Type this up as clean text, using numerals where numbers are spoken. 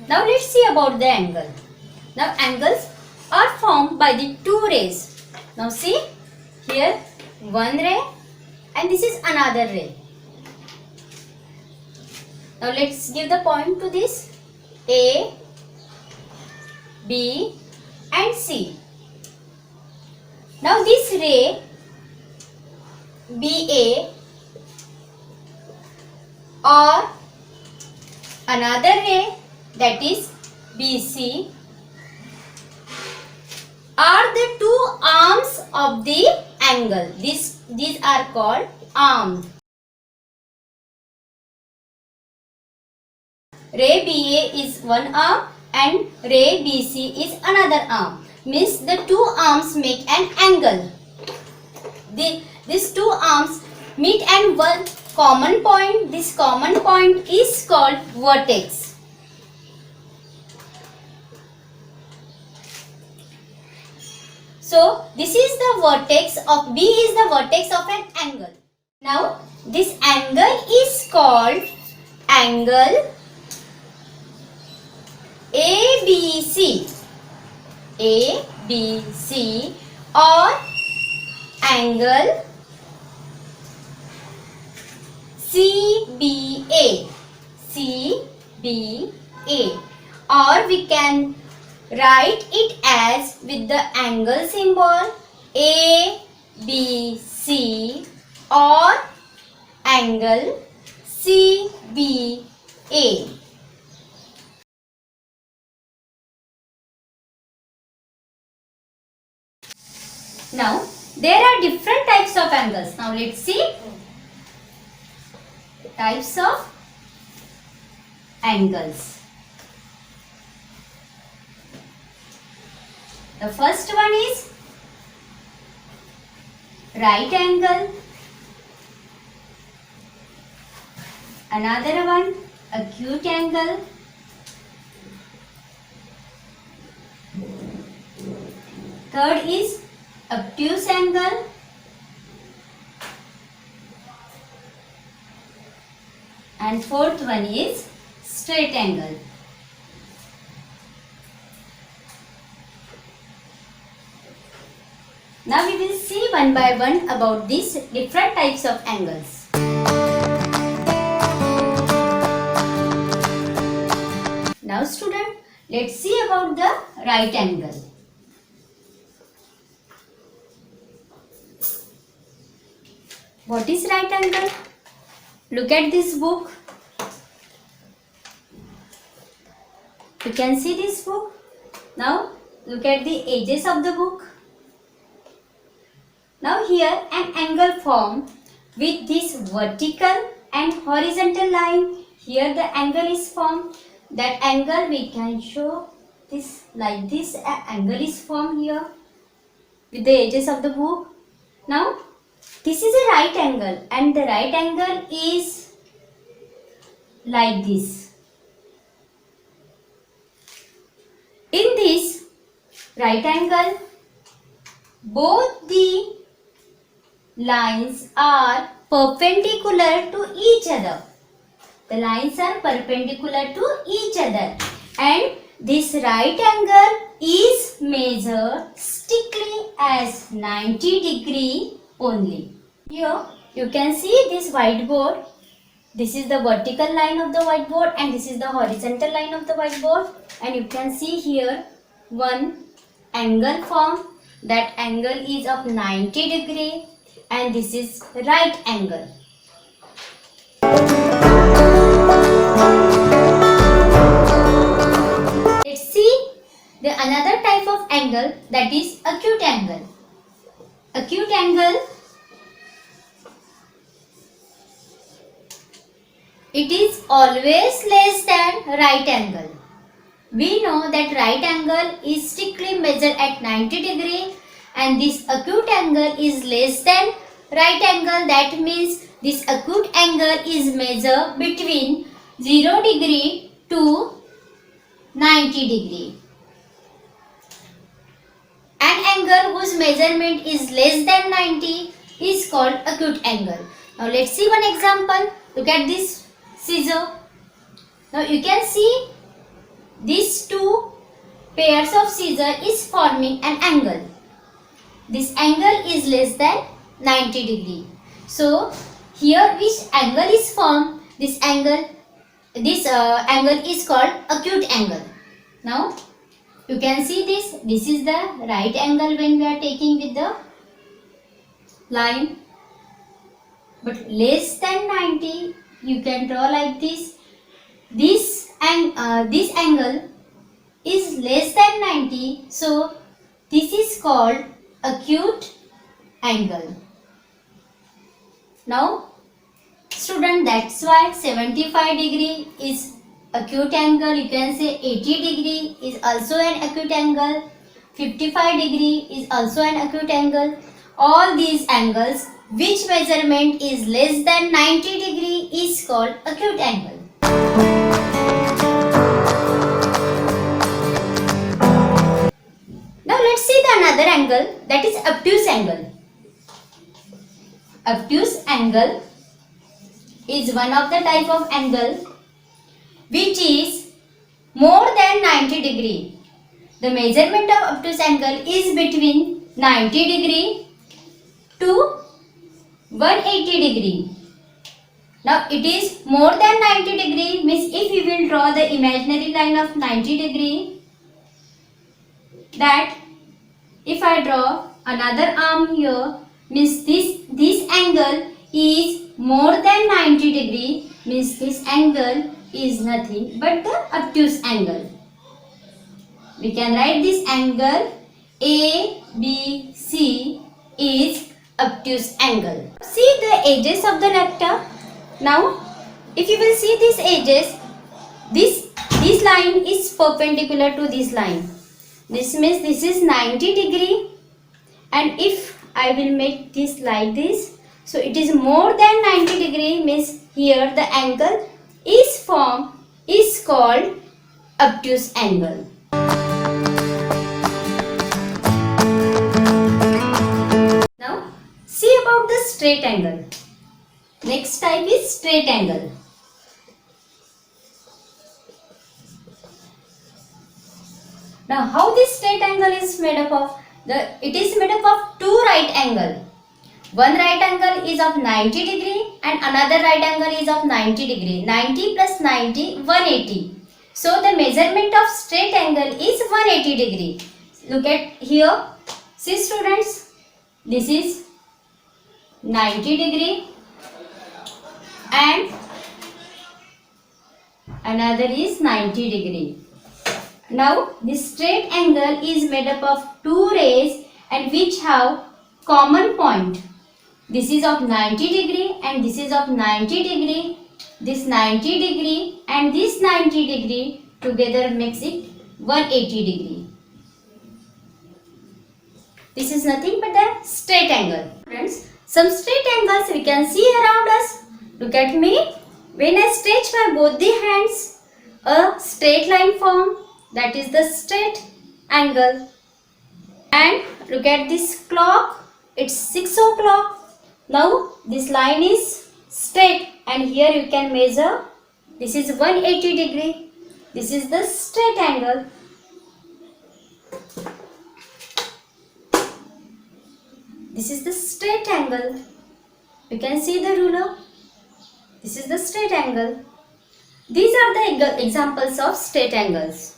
Now let's see about the angle. Now angles are formed by the two rays. Now see here one ray and this is another ray. Now let's give the point to this A, B and C. Now this ray BA or another ray that is BC are the two arms of the angle. These are called arms. Ray BA is one arm and ray BC is another arm. Means the two arms make an angle. These two arms meet at one common point. This common point is called vertex. So this is the vertex of B is the vertex of an angle. Now this angle is called angle ABC. ABC or angle CBA. CBA or we can write it as with the angle symbol ABC or angle CBA. Now there are different types of angles. Now let's see types of angles. The first one is right angle. Another one acute angle. Third is obtuse angle. And fourth one is straight angle. Now we will see one by one about these different types of angles. Now student, let's see about the right angle. What is right angle? Look at this book. You can see this book. Now look at the edges of the book. Now here an angle formed with this vertical and horizontal line. Here the angle is formed. That angle we can show this like this. An angle is formed here with the edges of the book. Now this is a right angle and the right angle is like this. In this right angle, both the lines are perpendicular to each other. The lines are perpendicular to each other and this right angle is measured strictly as 90 degree only. Here you can see this whiteboard. This is the vertical line of the whiteboard and this is the horizontal line of the whiteboard, and you can see here one angle formed. That angle is of 90 degree and this is right angle. Let's see the another type of angle, that is acute angle. Acute angle, it is always less than right angle. We know that right angle is strictly measured at 90 degree and this acute angle is less than right angle. That means this acute angle is measured between 0 degree to 90 degree. An angle whose measurement is less than 90 is called acute angle. Now let's see one example. Look at this scissor. Now you can see pairs of scissors is forming an angle. This angle is less than 90 degree. So here which angle is formed? This angle is called acute angle. Now you can see this. This is the right angle when we are taking with the line. But less than 90, you can draw like this. This angle is less than 90, so this is called acute angle. Now student, that's why 75 degree is acute angle. You can say 80 degree is also an acute angle. 55 degree is also an acute angle. All these angles which measurement is less than 90 degree is called acute angle. Now let's see the another angle, that is obtuse angle. Obtuse angle is one of the type of angle which is more than 90 degree. The measurement of obtuse angle is between 90 degree to 180 degree. Now it is more than 90 degree means if we will draw the imaginary line of 90 degree, that if I draw another arm here means this angle is more than 90 degree means this angle is nothing but the obtuse angle. We can write this angle ABC is obtuse angle. See the edges of the rectangle. Now if you will see these edges, this line is perpendicular to this line. This means this is 90 degree, and if I will make this like this, so it is more than 90 degree means here the angle is formed is called obtuse angle. Now see about the straight angle. Next type is straight angle. Now how this straight angle is made up of? It is made up of two right angle. One right angle is of 90 degree and another right angle is of 90 degree. 90 plus 90, 180. So the measurement of straight angle is 180 degree. Look at here. See students, this is 90 degree and another is 90 degree. Now this straight angle is made up of two rays and which have common point. This is of 90 degree and this is of 90 degree. This 90 degree and this 90 degree together makes it 180 degree. This is nothing but a straight angle. Friends, some straight angles we can see around us. Look at me. When I stretch my both the hands, a straight line form, that is the straight angle. And look at this clock, it's 6 o'clock. Now this line is straight and here you can measure, this is 180 degree. This is the straight angle. This is the straight angle. You can see the ruler. This is the straight angle. These are the examples of straight angles.